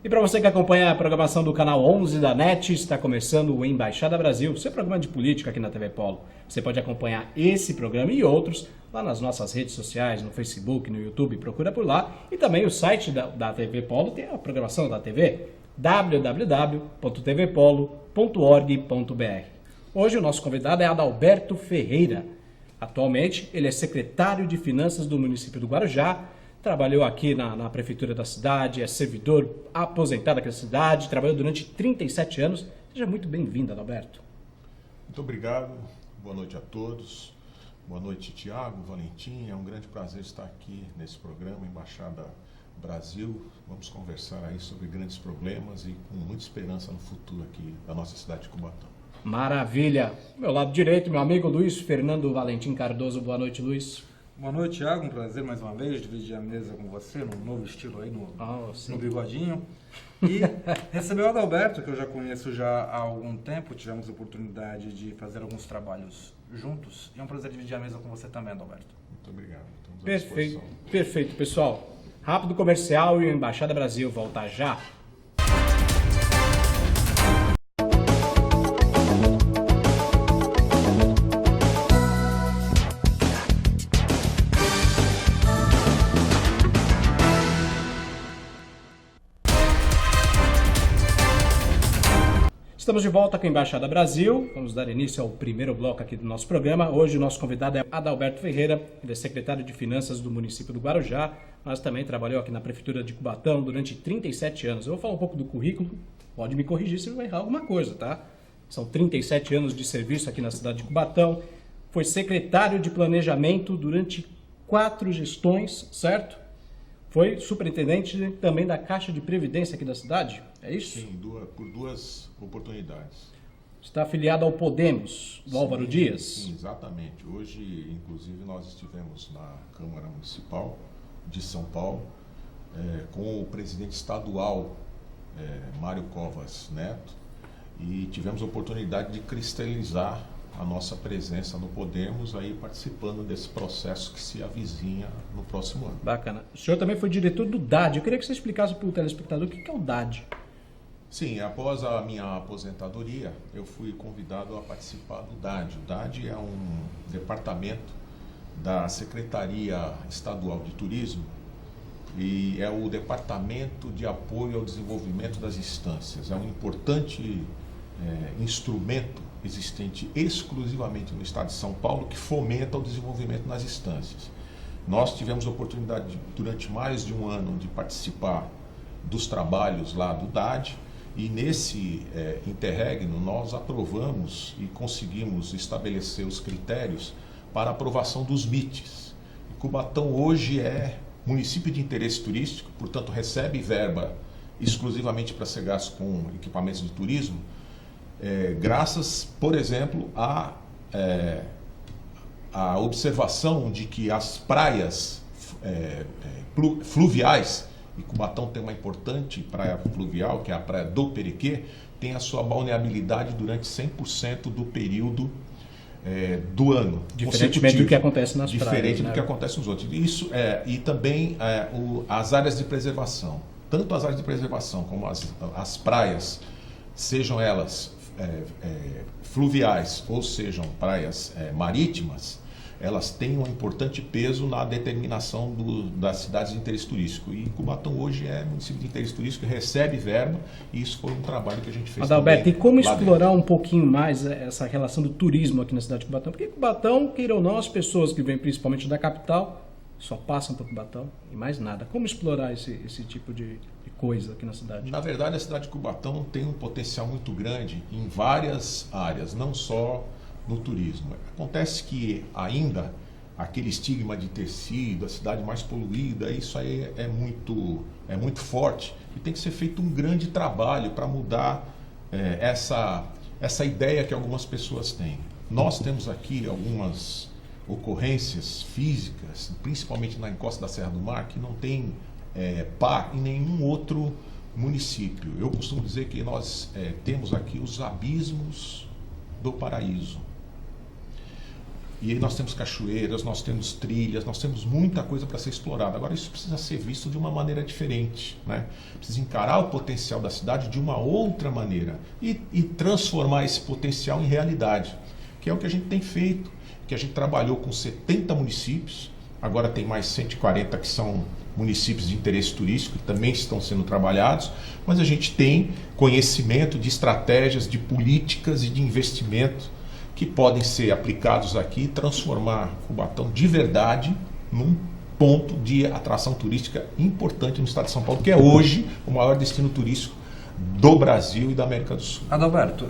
E para você que acompanha a programação do canal 11 da NET, está começando o Embaixada Brasil, seu programa de política aqui na TV Polo. Você pode acompanhar esse programa e outros lá nas nossas redes sociais, no Facebook, no YouTube, procura por lá. E também o site da TV Polo tem a programação da TV, www.tvpolo.org.br. Hoje o nosso convidado é Adalberto Ferreira. Atualmente ele é secretário de Finanças do município do Guarujá, trabalhou aqui na prefeitura da cidade, é servidor aposentado aqui da cidade, trabalhou durante 37 anos. Seja muito bem-vindo, Adalberto. Muito obrigado, boa noite a todos. Boa noite, Tiago, Valentim. É um grande prazer estar aqui nesse programa, Embaixada Brasil. Vamos conversar aí sobre grandes problemas e com muita esperança no futuro aqui da nossa cidade de Cubatão. Maravilha. Meu lado direito, meu amigo Luiz Fernando Valentim Cardoso. Boa noite, Luiz. Boa noite, Thiago. Um prazer mais uma vez dividir a mesa com você, num novo estilo aí, no bigodinho. E receber o Adalberto, que eu já conheço há algum tempo. Tivemos a oportunidade de fazer alguns trabalhos juntos. E é um prazer dividir a mesa com você também, Adalberto. Muito obrigado. Perfeito, pessoal. Rápido comercial e o Embaixada Brasil volta já. Estamos de volta com a Embaixada Brasil. Vamos dar início ao primeiro bloco aqui do nosso programa. Hoje o nosso convidado é Adalberto Ferreira, ele é secretário de Finanças do município do Guarujá, mas também trabalhou aqui na prefeitura de Cubatão durante 37 anos. Eu vou falar um pouco do currículo, pode me corrigir se eu errar alguma coisa, tá? São 37 anos de serviço aqui na cidade de Cubatão. Foi secretário de Planejamento durante 4 gestões, certo? Foi superintendente também da Caixa de Previdência aqui da cidade, é isso? Sim, por duas oportunidades. Está afiliado ao Podemos, do Álvaro Dias? Sim, exatamente. Hoje, inclusive, nós estivemos na Câmara Municipal de São Paulo com o presidente estadual, Mário Covas Neto, e tivemos a oportunidade de cristalizar a nossa presença no Podemos, aí participando desse processo que se avizinha no próximo ano. Bacana. O senhor também foi diretor do DAD. Eu queria que você explicasse para o telespectador o que é o DAD. Sim, após a minha aposentadoria, eu fui convidado a participar do DAD. O DAD é um departamento da Secretaria Estadual de Turismo e é o Departamento de Apoio ao Desenvolvimento das Instâncias. É um importante instrumento existente exclusivamente no estado de São Paulo que fomenta o desenvolvimento nas instâncias. Nós tivemos a oportunidade durante mais de um ano de participar dos trabalhos lá do DAD e nesse interregno nós aprovamos e conseguimos estabelecer os critérios para a aprovação dos MITs. E Cubatão hoje é município de interesse turístico, portanto recebe verba exclusivamente para ser gasto com equipamentos de turismo, graças, por exemplo, à observação de que as praias fluviais, e Cubatão tem uma importante praia fluvial, que é a praia do Perequê, tem a sua balneabilidade durante 100% do período do ano. Diferentemente do que acontece nas praias. Diferente do que acontece nos outros. Isso, e também as áreas de preservação. Tanto as áreas de preservação como as praias, sejam elas fluviais ou sejam praias marítimas, elas têm um importante peso na determinação das cidades de interesse turístico. E Cubatão hoje é município de interesse turístico, recebe verba, e isso foi um trabalho que a gente fez. Adalberto, e como explorar um pouquinho mais essa relação do turismo aqui na cidade de Cubatão? Porque Cubatão, queira ou não, as pessoas que vêm principalmente da capital só passam por Cubatão e mais nada. Como explorar esse tipo de coisa aqui na cidade? Na verdade, a cidade de Cubatão tem um potencial muito grande em várias áreas, não só no turismo. Acontece que ainda aquele estigma de ter sido a cidade mais poluída, isso aí é muito forte e tem que ser feito um grande trabalho para mudar essa ideia que algumas pessoas têm. Nós temos aqui algumas ocorrências físicas, principalmente na encosta da Serra do Mar, que não tem par em nenhum outro município. Eu costumo dizer que nós temos aqui os abismos do paraíso. E aí nós temos cachoeiras, nós temos trilhas, nós temos muita coisa para ser explorada. Agora isso precisa ser visto de uma maneira diferente, né? Precisa encarar o potencial da cidade de uma outra maneira e transformar esse potencial em realidade, que é o que a gente tem feito, que a gente trabalhou com 70 municípios, agora tem mais 140 que são municípios de interesse turístico, que também estão sendo trabalhados, mas a gente tem conhecimento de estratégias, de políticas e de investimento que podem ser aplicados aqui e transformar Cubatão de verdade num ponto de atração turística importante no estado de São Paulo, que é hoje o maior destino turístico do Brasil e da América do Sul. Adalberto,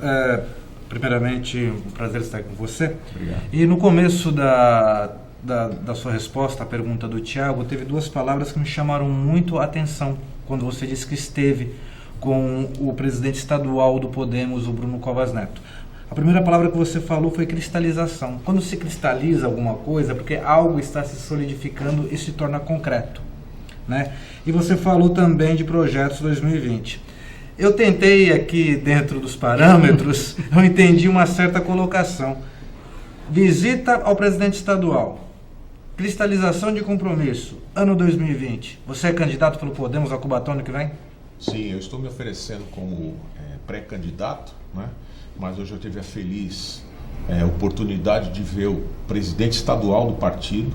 primeiramente, um prazer estar com você. Obrigado. E no começo da sua resposta à pergunta do Thiago, teve duas palavras que me chamaram muito a atenção quando você disse que esteve com o presidente estadual do Podemos, o Bruno Covas Neto. A primeira palavra que você falou foi cristalização. Quando se cristaliza alguma coisa, porque algo está se solidificando e se torna concreto, né? E você falou também de projetos 2020. Eu tentei aqui, dentro dos parâmetros, eu entendi uma certa colocação. Visita ao presidente estadual, cristalização de compromisso, ano 2020. Você é candidato pelo Podemos a Cubatão ano que vem? Sim, eu estou me oferecendo como pré-candidato, né? Mas hoje eu tive a feliz oportunidade de ver o presidente estadual do partido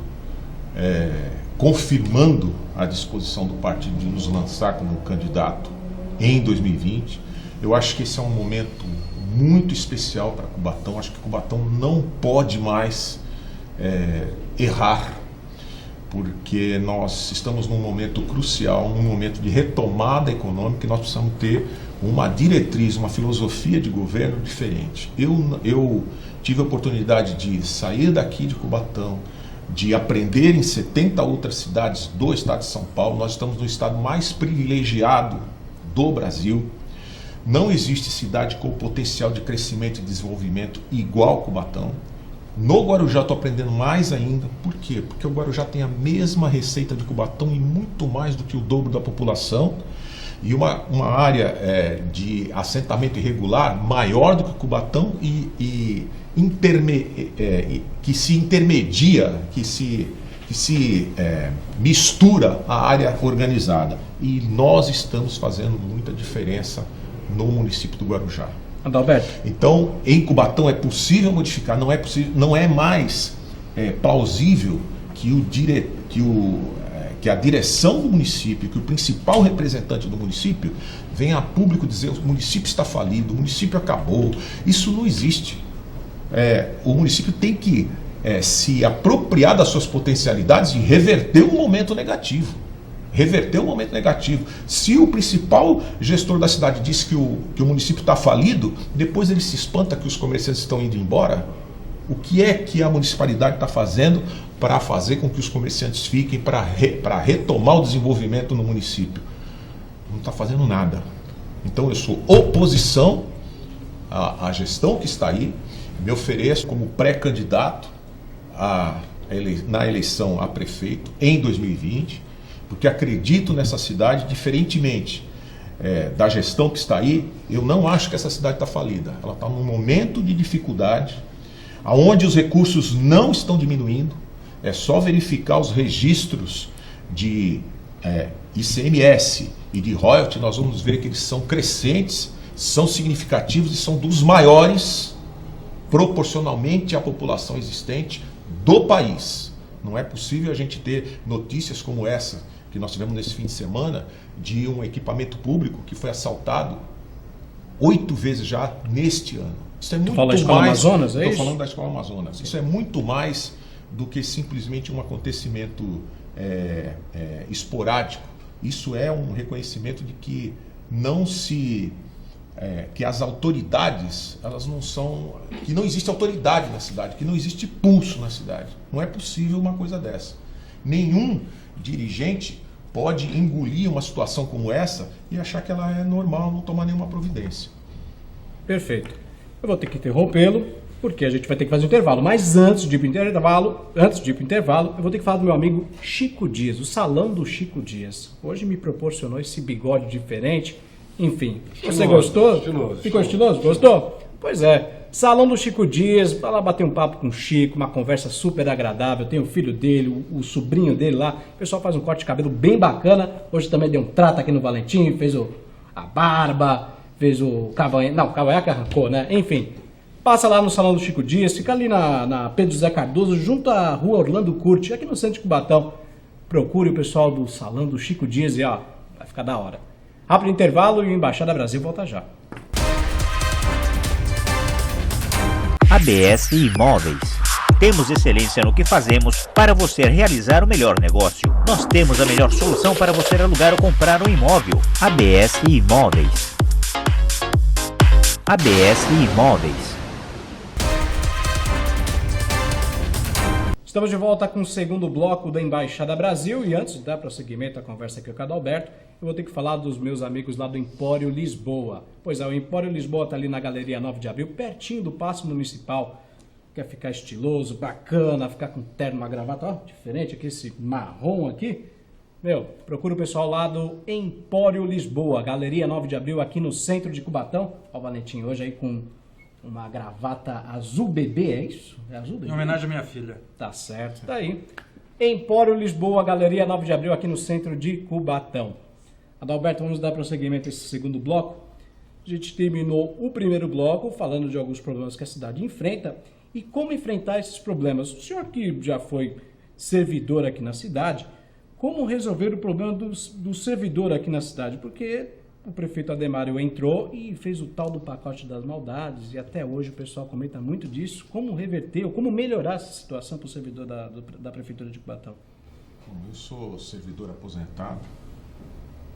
confirmando a disposição do partido de nos lançar como candidato em 2020. Eu acho que esse é um momento muito especial para Cubatão. Acho que Cubatão não pode mais errar, porque nós estamos num momento crucial, num momento de retomada econômica, e nós precisamos ter uma diretriz, uma filosofia de governo diferente. Eu tive a oportunidade de sair daqui de Cubatão, de aprender em 70 outras cidades do estado de São Paulo. Nós estamos no estado mais privilegiado do Brasil. Não existe cidade com potencial de crescimento e desenvolvimento igual Cubatão. No Guarujá estou aprendendo mais ainda. Por quê? Porque o Guarujá tem a mesma receita de Cubatão e muito mais do que o dobro da população. E uma área de assentamento irregular maior do que Cubatão que se intermedia, que se mistura à área organizada. E nós estamos fazendo muita diferença no município do Guarujá. Adalberto. Então, em Cubatão é possível modificar, não é mais plausível que a direção do município, que o principal representante do município venha a público dizer o município está falido, o município acabou. Isso não existe. O município tem que se apropriar das suas potencialidades e reverter o momento negativo. Se o principal gestor da cidade diz que o município está falido, depois ele se espanta que os comerciantes estão indo embora. O que é que a municipalidade está fazendo para fazer com que os comerciantes fiquem, para retomar o desenvolvimento no município? Não está fazendo nada. Então eu sou oposição à gestão que está aí, me ofereço como pré-candidato na eleição a prefeito em 2020, porque acredito nessa cidade, diferentemente da gestão que está aí. Eu não acho que essa cidade está falida. Ela está num momento de dificuldade, onde os recursos não estão diminuindo. É só verificar os registros de ICMS e de royalty, nós vamos ver que eles são crescentes, são significativos e são dos maiores proporcionalmente à população existente do país. Não é possível a gente ter notícias como essa que nós tivemos nesse fim de semana, de um equipamento público que foi assaltado 8 vezes já neste ano. Isso é muito mais. Escola Amazonas, é isso? Estou falando da Escola Amazonas. Isso é muito mais do que simplesmente um acontecimento esporádico. Isso é um reconhecimento de que que as autoridades, elas não são, que não existe autoridade na cidade, que não existe pulso na cidade. Não é possível uma coisa dessa. Nenhum dirigente pode engolir uma situação como essa e achar que ela é normal, não tomar nenhuma providência. Perfeito. Eu vou ter que interrompê-lo, porque a gente vai ter que fazer um intervalo. Mas antes de ir para o intervalo, eu vou ter que falar do meu amigo Chico Dias, o Salão do Chico Dias. Hoje me proporcionou esse bigode diferente. Enfim, você gostou? Estiloso. Ficou estiloso? Gostou? Pois é, Salão do Chico Dias, vai lá bater um papo com o Chico, uma conversa super agradável, tem o filho dele, o sobrinho dele lá, o pessoal faz um corte de cabelo bem bacana, hoje também deu um trato aqui no Valentim, fez a barba, fez o cavanhaque, não, o cavanhaque arrancou, né? Enfim, passa lá no Salão do Chico Dias, fica ali na Pedro José Cardoso, junto à Rua Orlando Curti, aqui no centro de Cubatão. Procure o pessoal do Salão do Chico Dias e ó, vai ficar da hora. Rápido intervalo e o Embaixada Brasil volta já. ABS Imóveis. Temos excelência no que fazemos para você realizar o melhor negócio. Nós temos a melhor solução para você alugar ou comprar um imóvel. ABS Imóveis. ABS Imóveis. Estamos de volta com o segundo bloco da Embaixada Brasil e antes de dar prosseguimento à conversa aqui com o Adalberto, eu vou ter que falar dos meus amigos lá do Empório Lisboa. Pois é, o Empório Lisboa está ali na Galeria 9 de Abril, pertinho do Paço Municipal. Quer ficar estiloso, bacana, ficar com terno, uma gravata, ó, diferente aqui, esse marrom aqui. Meu, procura o pessoal lá do Empório Lisboa, Galeria 9 de Abril, aqui no centro de Cubatão. Ó o Valentim hoje aí com uma gravata azul bebê, é isso? É azul bebê? Em homenagem à minha filha. Tá certo, tá aí. Empório Lisboa, Galeria 9 de Abril, aqui no centro de Cubatão. Adalberto, vamos dar prosseguimento a esse segundo bloco. A gente terminou o primeiro bloco falando de alguns problemas que a cidade enfrenta e como enfrentar esses problemas. O senhor que já foi servidor aqui na cidade, como resolver o problema do servidor aqui na cidade? Porque o prefeito Ademário entrou e fez o tal do pacote das maldades e até hoje o pessoal comenta muito disso. Como reverter ou como melhorar essa situação para o servidor da Prefeitura de Cubatão? Bom, eu sou servidor aposentado,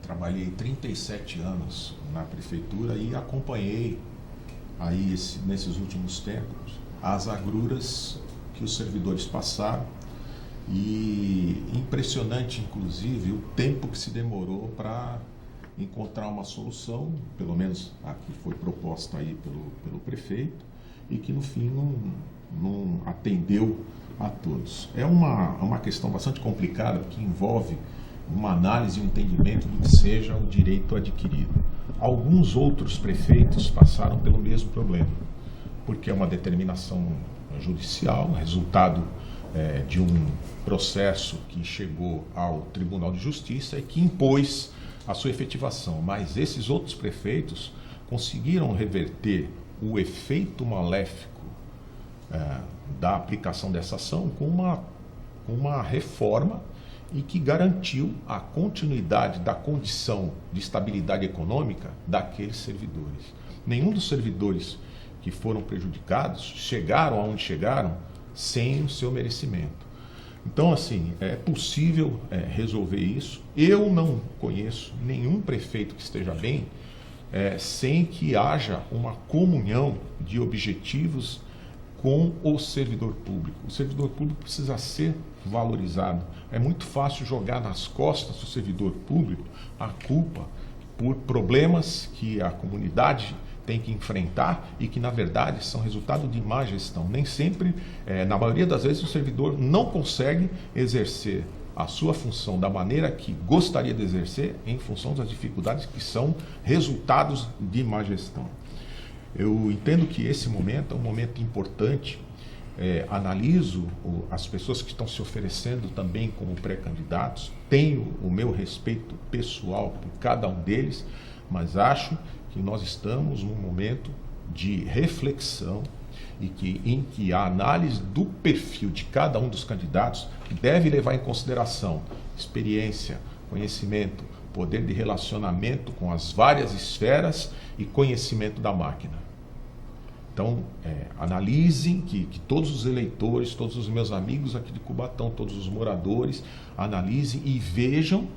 trabalhei 37 anos na Prefeitura e acompanhei aí nesses últimos tempos as agruras que os servidores passaram e impressionante, inclusive, o tempo que se demorou para encontrar uma solução, pelo menos a que foi proposta aí pelo prefeito, e que no fim não atendeu a todos. É uma questão bastante complicada, que envolve uma análise e um entendimento do que seja o direito adquirido. Alguns outros prefeitos passaram pelo mesmo problema, porque é uma determinação judicial, resultado de um processo que chegou ao Tribunal de Justiça e que impôs a sua efetivação, mas esses outros prefeitos conseguiram reverter o efeito maléfico da aplicação dessa ação com uma reforma e que garantiu a continuidade da condição de estabilidade econômica daqueles servidores. Nenhum dos servidores que foram prejudicados chegaram aonde chegaram sem o seu merecimento. Então, assim, é possível resolver isso. Eu não conheço nenhum prefeito que esteja bem sem que haja uma comunhão de objetivos com o servidor público. O servidor público precisa ser valorizado. É muito fácil jogar nas costas do servidor público a culpa por problemas que a comunidade tem que enfrentar e que, na verdade, são resultado de má gestão. Nem sempre, na maioria das vezes, o servidor não consegue exercer a sua função da maneira que gostaria de exercer em função das dificuldades que são resultados de má gestão. Eu entendo que esse momento é um momento importante, analiso as pessoas que estão se oferecendo também como pré-candidatos, tenho o meu respeito pessoal por cada um deles, mas acho que nós estamos num momento de reflexão em que a análise do perfil de cada um dos candidatos deve levar em consideração experiência, conhecimento, poder de relacionamento com as várias esferas e conhecimento da máquina. Então, analisem que todos os eleitores, todos os meus amigos aqui de Cubatão, todos os moradores, analisem e vejam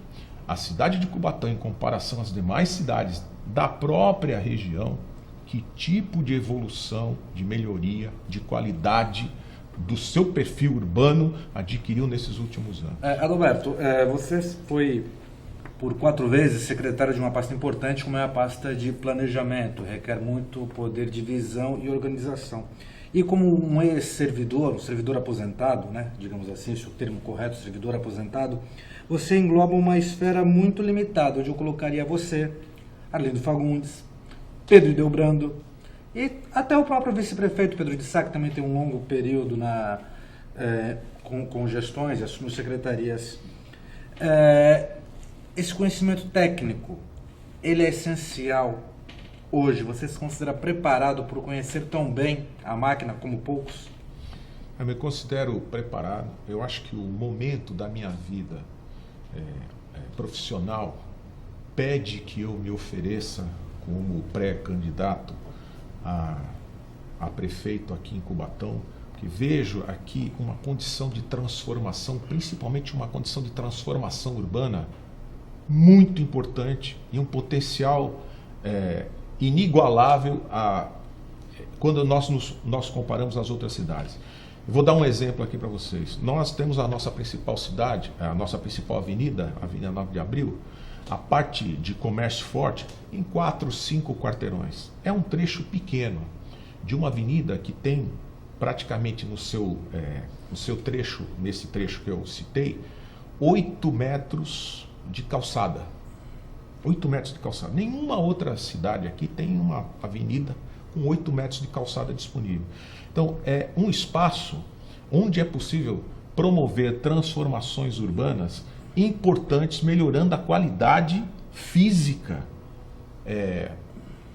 a cidade de Cubatão em comparação às demais cidades da própria região, que tipo de evolução, de melhoria, de qualidade do seu perfil urbano adquiriu nesses últimos anos. Adalberto, você foi por 4 vezes secretário de uma pasta importante como é a pasta de planejamento, requer muito poder de visão e organização. E como um ex-servidor, um servidor aposentado, né, digamos assim, esse é o termo correto, servidor aposentado, você engloba uma esfera muito limitada, onde eu colocaria você, Arlindo Fagundes, Pedro Delbrando, E até o próprio vice-prefeito Pedro de Sá, que também tem um longo período com gestões e assumiu secretarias. Esse conhecimento técnico, ele é essencial hoje? Você se considera preparado por conhecer tão bem a máquina como poucos? Eu me considero preparado. Eu acho que o momento da minha vida profissional pede que eu me ofereça como pré-candidato a prefeito aqui em Cubatão, porque vejo aqui uma condição de transformação, principalmente uma condição de transformação urbana muito importante e um potencial inigualável quando nós comparamos as outras cidades. Eu vou dar um exemplo aqui para vocês. Nós temos a nossa principal cidade, a nossa principal avenida, a Avenida 9 de Abril, a parte de comércio forte, em 4, 5 quarteirões. É um trecho pequeno de uma avenida que tem praticamente no seu trecho, nesse trecho que eu citei, 8 metros de calçada. 8 metros de calçada. Nenhuma outra cidade aqui tem uma avenida com 8 metros de calçada disponível. Então, é um espaço onde é possível promover transformações urbanas importantes, melhorando a qualidade física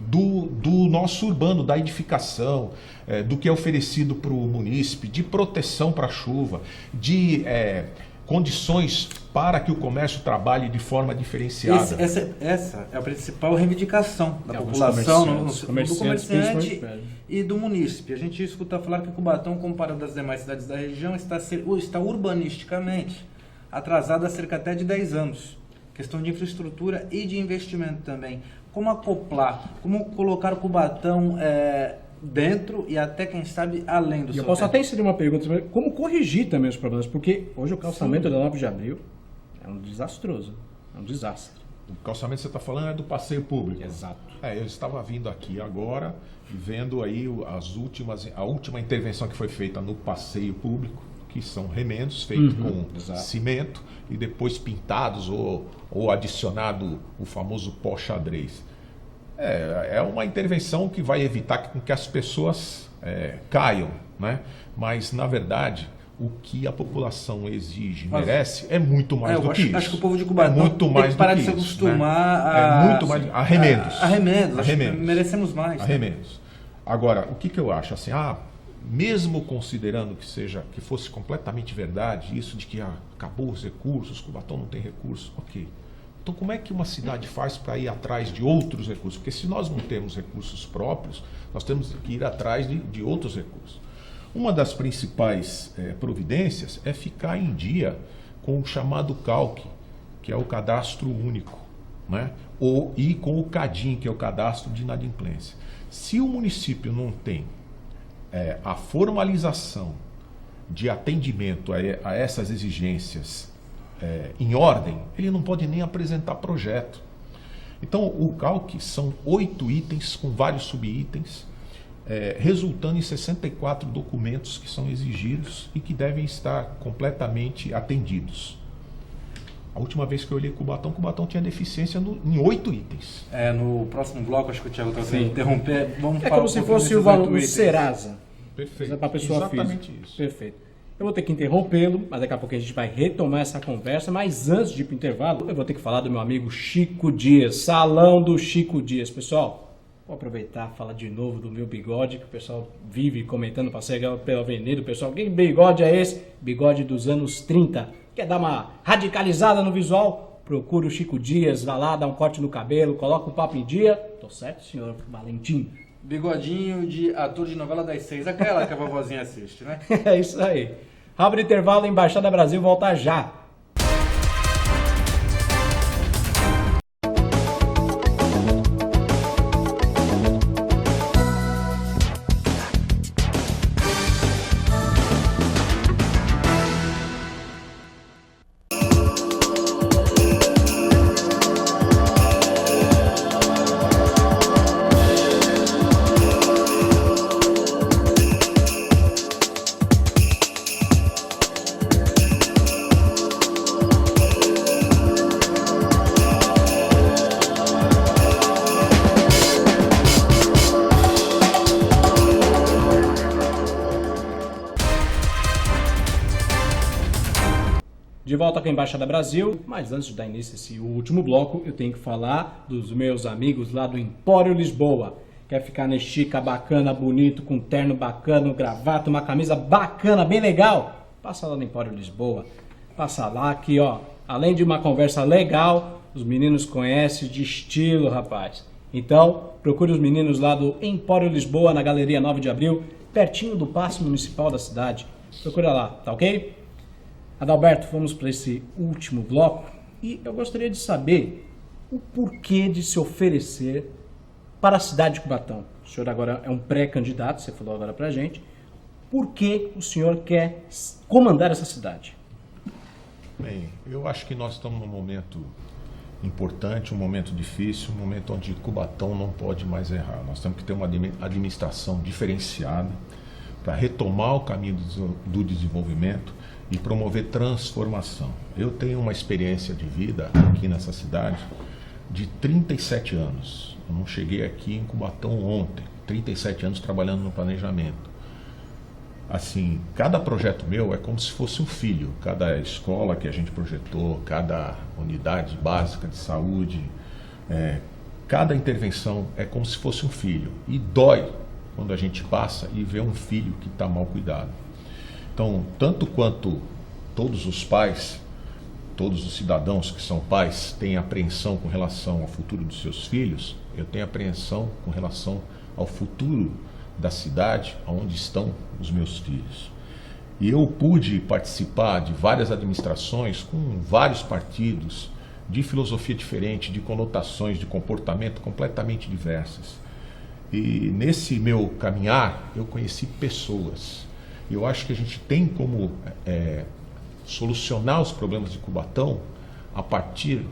do nosso urbano, da edificação, do que é oferecido para o munícipe, de proteção para a chuva, de condições para que o comércio trabalhe de forma diferenciada. Essa é a principal reivindicação da população, do comerciante e do munícipe. A gente escuta falar que Cubatão, comparado às demais cidades da região, está urbanisticamente atrasado há cerca até de 10 anos. Questão de infraestrutura e de investimento também. Como acoplar, como colocar Cubatão dentro e até, quem sabe, além do seu Eu posso até inserir uma pergunta, como corrigir também os problemas, porque hoje o calçamento da 9 de Abril é um desastroso, é um desastre. O calçamento que você está falando é do passeio público. Exato. Eu estava vindo aqui agora e vendo aí a última intervenção que foi feita no passeio público, que são remendos feitos com cimento e depois pintados ou adicionado o famoso pó xadrez. É uma intervenção que vai evitar que as pessoas caiam, né? Mas, na verdade, o que a população exige, merece, é muito mais do que isso. Acho que o povo de Cubatão muito mais tem que parar do de que se isso, acostumar né? Muito mais a remendos. A remendos. Merecemos mais. A remendos. Agora, o que eu acho? Assim, mesmo considerando que fosse completamente verdade isso de que acabou os recursos, Cubatão não tem recursos, ok. Então, como é que uma cidade faz para ir atrás de outros recursos? Porque se nós não temos recursos próprios, nós temos que ir atrás de outros recursos. Uma das principais providências é ficar em dia com o chamado CALC, que é o Cadastro Único, né? E com o CADIM, que é o Cadastro de Inadimplência. Se o município não tem a formalização de atendimento a essas exigências em ordem, ele não pode nem apresentar projeto. Então, o CALC são 8 itens com vários subitens, resultando em 64 documentos que são exigidos e que devem estar completamente atendidos. A última vez que eu olhei Cubatão tinha deficiência em 8 itens. No próximo bloco, acho que o Thiago está tentando interromper. Vamos falar como se fosse o Serasa. Perfeito. Para a pessoa Exatamente física. Isso. Perfeito. Eu vou ter que interrompê-lo, mas daqui a pouco a gente vai retomar essa conversa. Mas antes de ir para o intervalo, eu vou ter que falar do meu amigo Chico Dias, Salão do Chico Dias. Pessoal, vou aproveitar e falar de novo do meu bigode, que o pessoal vive comentando, passei pela avenida, o pessoal, que bigode é esse? Bigode dos anos 30. Quer dar uma radicalizada no visual? Procura o Chico Dias, vai lá, dá um corte no cabelo, coloca o papo em dia. Tô certo, senhor Valentim? Bigodinho de ator de novela das 6, aquela que a vovozinha assiste, né? É isso aí. Abre o intervalo, Embaixada Brasil volta já. De volta com a Embaixada Brasil, mas antes de dar início a esse último bloco, eu tenho que falar dos meus amigos lá do Empório Lisboa. Quer ficar na estica bacana, bonito, com terno bacana, um gravata, uma camisa bacana, bem legal? Passa lá no Empório Lisboa. Passa lá que, ó, além de uma conversa legal, os meninos conhecem de estilo, rapaz. Então, procure os meninos lá do Empório Lisboa, na Galeria 9 de Abril, pertinho do Paço Municipal da cidade. Procura lá, tá ok? Adalberto, vamos para esse último bloco e eu gostaria de saber o porquê de se oferecer para a cidade de Cubatão. O senhor agora é um pré-candidato, você falou agora para a gente. Por que o senhor quer comandar essa cidade? Bem, eu acho que nós estamos num momento importante, um momento difícil, um momento onde Cubatão não pode mais errar. Nós temos que ter uma administração diferenciada para retomar o caminho do desenvolvimento e promover transformação. Eu tenho uma experiência de vida aqui nessa cidade de 37 anos. Eu não cheguei aqui em Cubatão ontem, 37 anos trabalhando no planejamento. Assim, cada projeto meu é como se fosse um filho. Cada escola que a gente projetou, cada unidade básica de saúde, cada intervenção é como se fosse um filho. E dói quando a gente passa e vê um filho que está mal cuidado. Então, tanto quanto todos os pais, todos os cidadãos que são pais têm apreensão com relação ao futuro dos seus filhos, eu tenho apreensão com relação ao futuro da cidade onde estão os meus filhos. E eu pude participar de várias administrações com vários partidos, de filosofia diferente, de conotações, de comportamento completamente diversas. E nesse meu caminhar, eu conheci pessoas. Eu acho que a gente tem como solucionar os problemas de Cubatão a partir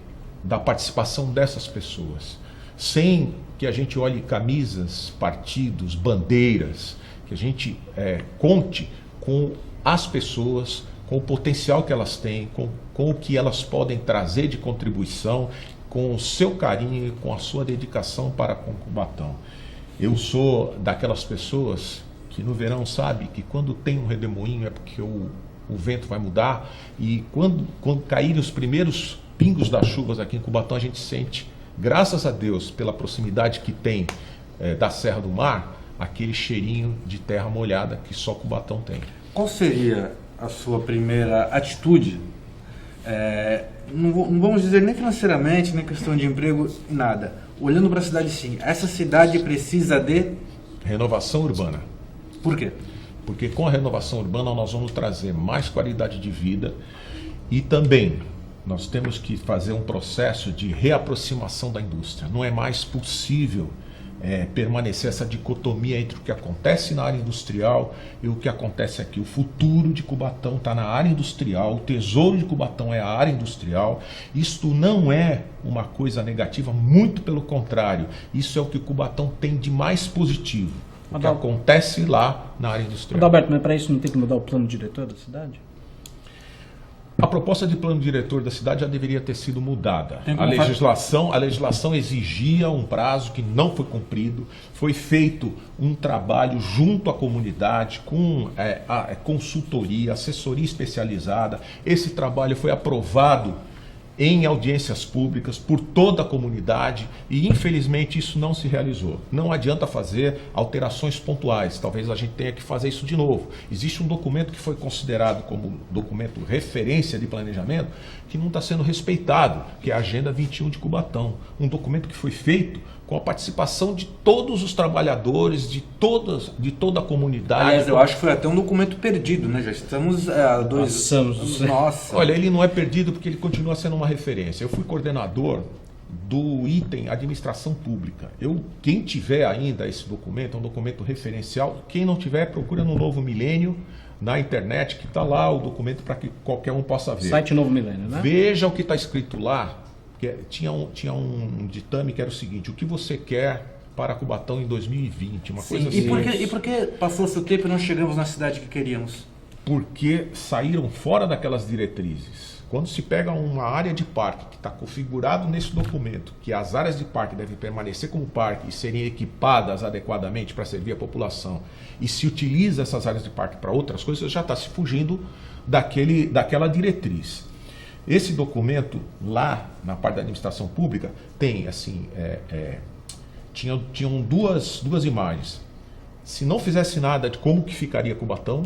da participação dessas pessoas. Sem que a gente olhe camisas, partidos, bandeiras, que a gente conte com as pessoas, com o potencial que elas têm, com o que elas podem trazer de contribuição, com o seu carinho e com a sua dedicação para com Cubatão. Eu sou daquelas pessoas que no verão sabe que quando tem um redemoinho é porque o vento vai mudar, e quando caírem os primeiros pingos das chuvas aqui em Cubatão, a gente sente, graças a Deus, pela proximidade que tem da Serra do Mar, aquele cheirinho de terra molhada que só Cubatão tem. Qual seria a sua primeira atitude? Não vamos dizer nem financeiramente, nem questão de emprego, nada. Olhando para a cidade, sim. Essa cidade precisa de renovação urbana. Por quê? Porque com a renovação urbana nós vamos trazer mais qualidade de vida e também nós temos que fazer um processo de reaproximação da indústria. Não é mais possível permanecer essa dicotomia entre o que acontece na área industrial e o que acontece aqui. O futuro de Cubatão está na área industrial, o tesouro de Cubatão é a área industrial. Isto não é uma coisa negativa, muito pelo contrário. Isso é o que Cubatão tem de mais positivo. O que acontece lá na área industrial. Adalberto, mas para isso não tem que mudar o plano diretor da cidade? A proposta de plano diretor da cidade já deveria ter sido mudada. A legislação exigia um prazo que não foi cumprido. Foi feito um trabalho junto à comunidade, com a consultoria, assessoria especializada. Esse trabalho foi aprovado em audiências públicas por toda a comunidade e infelizmente isso não se realizou. Não adianta fazer alterações pontuais, talvez a gente tenha que fazer isso de novo. Existe um documento que foi considerado como documento referência de planejamento que não está sendo respeitado, que é a Agenda 21 de Cubatão. Um documento que foi feito com a participação de todos os trabalhadores, de toda a comunidade. Aliás, eu acho que foi até um documento perdido, né? Já estamos há 2 anos. Nossa. Olha, ele não é perdido porque ele continua sendo uma referência. Eu fui coordenador do item administração pública. Quem tiver ainda esse documento, é um documento referencial. Quem não tiver, procura no Novo Milênio, na internet, que está lá o documento para que qualquer um possa ver. Site Novo Milênio, né? Veja o que está escrito lá. Tinha um ditame que era o seguinte: o que você quer para Cubatão em 2020? Uma coisa assim. E por que passou-se o tempo e não chegamos na cidade que queríamos? Porque saíram fora daquelas diretrizes. Quando se pega uma área de parque que está configurado nesse documento, que as áreas de parque devem permanecer como parque e serem equipadas adequadamente para servir a população, e se utiliza essas áreas de parque para outras coisas, já está se fugindo daquela diretriz. Esse documento, lá na parte da administração pública, tem assim, tinham duas imagens. Se não fizesse nada, de como que ficaria Cubatão,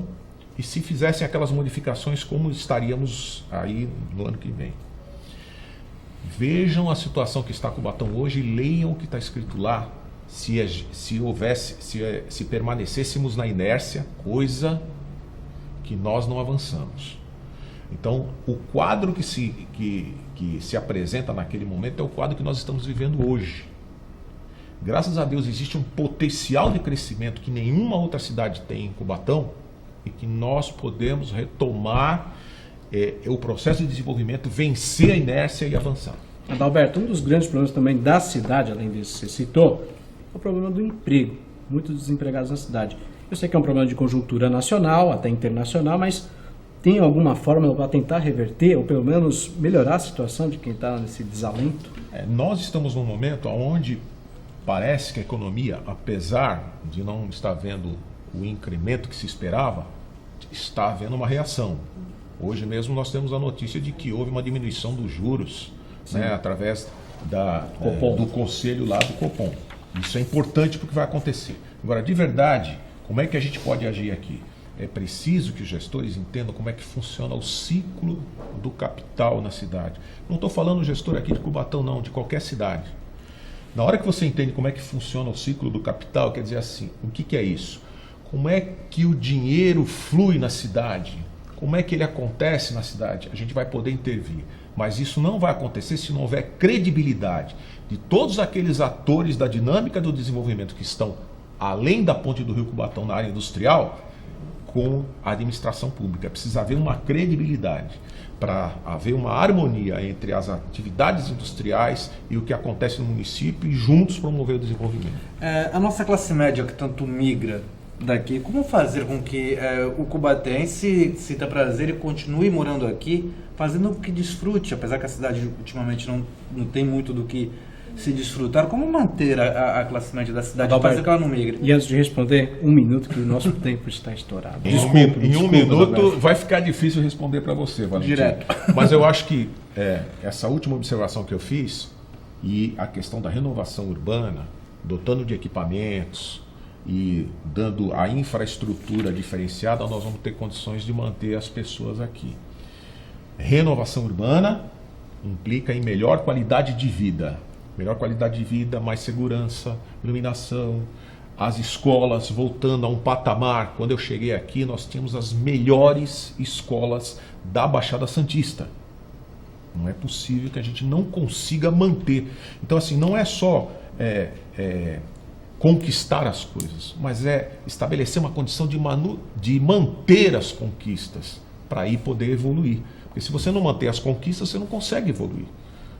e se fizessem aquelas modificações, como estaríamos aí no ano que vem. Vejam a situação que está Cubatão hoje e leiam o que está escrito lá, se permanecêssemos na inércia, coisa que nós não avançamos. Então, o quadro que se apresenta naquele momento é o quadro que nós estamos vivendo hoje. Graças a Deus existe um potencial de crescimento que nenhuma outra cidade tem em Cubatão e que nós podemos retomar o processo de desenvolvimento, vencer a inércia e avançar. Adalberto, um dos grandes problemas também da cidade, além disso que você citou, é o problema do emprego. Muitos desempregados na cidade. Eu sei que é um problema de conjuntura nacional, até internacional, mas tem alguma forma para tentar reverter ou pelo menos melhorar a situação de quem está nesse desalento? Nós estamos num momento onde parece que a economia, apesar de não estar vendo o incremento que se esperava, está havendo uma reação. Hoje mesmo nós temos a notícia de que houve uma diminuição dos juros, né, através do conselho lá do Copom. Isso é importante porque vai acontecer. Agora, de verdade, como é que a gente pode agir aqui? É preciso que os gestores entendam como é que funciona o ciclo do capital na cidade. Não estou falando gestor aqui de Cubatão, não, de qualquer cidade. Na hora que você entende como é que funciona o ciclo do capital, quer dizer assim, o que é isso? Como é que o dinheiro flui na cidade? Como é que ele acontece na cidade? A gente vai poder intervir. Mas isso não vai acontecer se não houver credibilidade de todos aqueles atores da dinâmica do desenvolvimento que estão além da ponte do Rio Cubatão na área industrial, com a administração pública. Precisa haver uma credibilidade para haver uma harmonia entre as atividades industriais e o que acontece no município e juntos promover o desenvolvimento. A nossa classe média que tanto migra daqui, como fazer com que o cubatense sinta prazer e continue morando aqui, fazendo o que desfrute, apesar que a cidade ultimamente não tem muito do que se desfrutar, como manter a classe média da cidade e fazer que ela não migre? E antes de responder, 1 minuto, que o nosso tempo está estourado. Em um minuto vai ficar difícil responder para você, Valentim. Direto. Mas eu acho que essa última observação que eu fiz e a questão da renovação urbana, dotando de equipamentos e dando a infraestrutura diferenciada, nós vamos ter condições de manter as pessoas aqui. Renovação urbana implica em melhor qualidade de vida. Melhor qualidade de vida, mais segurança, iluminação, as escolas voltando a um patamar. Quando eu cheguei aqui, nós tínhamos as melhores escolas da Baixada Santista. Não é possível que a gente não consiga manter. Então, assim, não é só conquistar as coisas, mas é estabelecer uma condição de manter as conquistas para aí poder evoluir. Porque se você não manter as conquistas, você não consegue evoluir.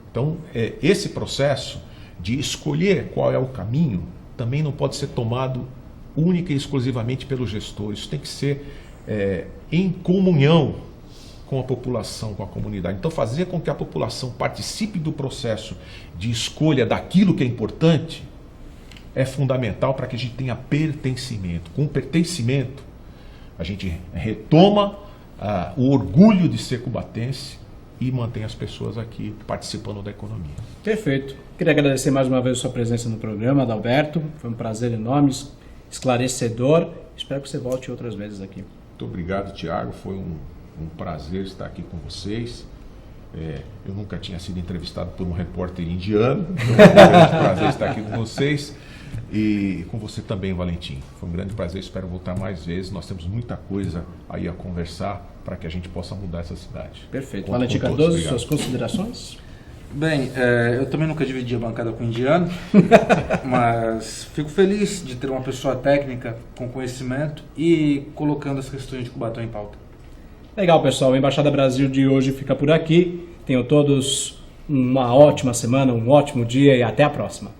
Então, esse processo de escolher qual é o caminho também não pode ser tomado única e exclusivamente pelos gestores. Isso tem que ser em comunhão com a população, com a comunidade. Então, fazer com que a população participe do processo de escolha daquilo que é importante é fundamental para que a gente tenha pertencimento. Com o pertencimento, a gente retoma o orgulho de ser cubatense e mantém as pessoas aqui participando da economia. Perfeito. Queria agradecer mais uma vez a sua presença no programa, Adalberto. Foi um prazer enorme, esclarecedor. Espero que você volte outras vezes aqui. Muito obrigado, Tiago. Foi um prazer estar aqui com vocês. Eu nunca tinha sido entrevistado por um repórter indiano. Foi um grande prazer estar aqui com vocês. E com você também, Valentim. Foi um grande prazer, espero voltar mais vezes. Nós temos muita coisa aí a conversar para que a gente possa mudar essa cidade. Perfeito. Valentim Cardoso, suas considerações? Bem, eu também nunca dividi a bancada com indiano, mas fico feliz de ter uma pessoa técnica com conhecimento e colocando as questões de Cubatão em pauta. Legal, pessoal. A Embaixada Brasil de hoje fica por aqui. Tenham todos uma ótima semana, um ótimo dia e até a próxima.